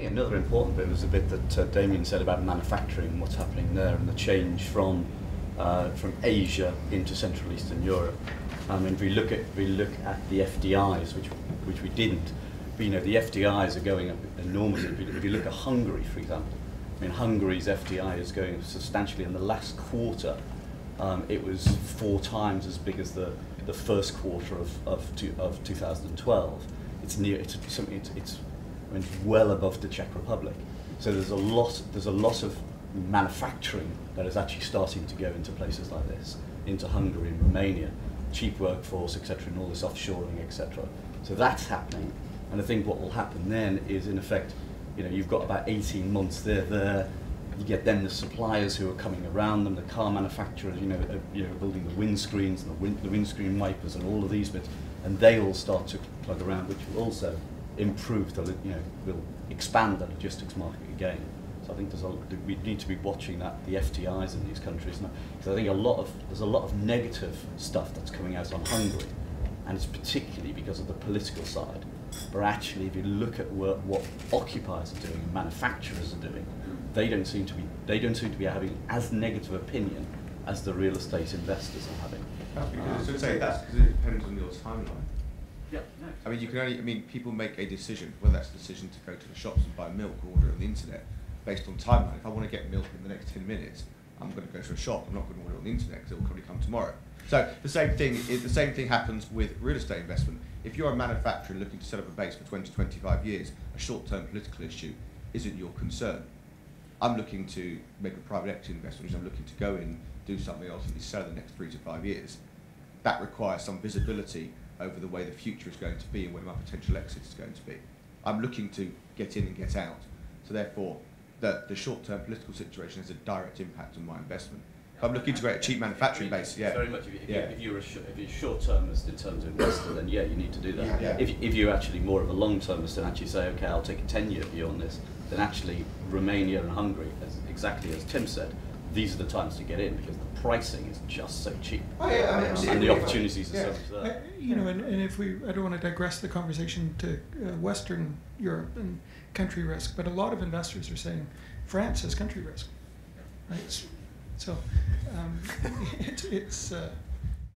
think another important bit was the bit that Damien said about manufacturing and what's happening there, and the change from Asia into Central Eastern Europe. If we look at the FDIs, which we didn't, but the FDIs are going up enormously. If you look at Hungary, for example, Hungary's FDI is going substantially. In the last quarter, it was 4 times as big as the first quarter of 2012. It's well above the Czech Republic. So there's a lot of manufacturing that is actually starting to go into places like this, into Hungary and Romania, cheap workforce, etc., and all this offshoring, etc. So that's happening, and I think what will happen then is, in effect, you've got about 18 months there. You get then the suppliers who are coming around them, the car manufacturers, building the windscreens and the windscreen wipers and all of these bits, and they all start to plug around, which will also improve will expand the logistics market again. So I think we need to be watching the FDIs in these countries, because I think there's a lot of negative stuff that's coming out on Hungary, and it's particularly because of the political side. But actually, if you look at what occupiers are doing and manufacturers are doing, they don't seem to be having as negative opinion as the real estate investors are having. So say that's because it depends on your timeline. Yeah. No. You can only. People make a decision, whether that's a decision to go to the shops and buy milk or order on the internet, based on timeline. If I want to get milk in the next 10 minutes, I'm going to go to a shop. I'm not going to order on the internet because it will probably come tomorrow. So the same thing happens with real estate investment. If you're a manufacturer looking to set up a base for 20, 25 years, a short-term political issue isn't your concern. I'm looking to make a private equity investment, I'm looking to go in, do something else, and sell in the next 3 to 5 years. That requires some visibility over the way the future is going to be and where my potential exit is going to be. I'm looking to get in and get out. So therefore, the short-term political situation has a direct impact on my investment. If I'm looking to create a cheap manufacturing base, yeah. Very much. If you're a short-termist in terms of investor, then yeah, you need to do that. Yeah. If you're actually more of a long-termist and actually say, okay, I'll take a 10-year view on this, then actually Romania and Hungary, exactly as Tim said, these are the times to get in because the pricing is just so cheap. And the opportunities are so much there. And if I don't want to digress the conversation to Western Europe and country risk, but a lot of investors are saying France has country risk, right? So it's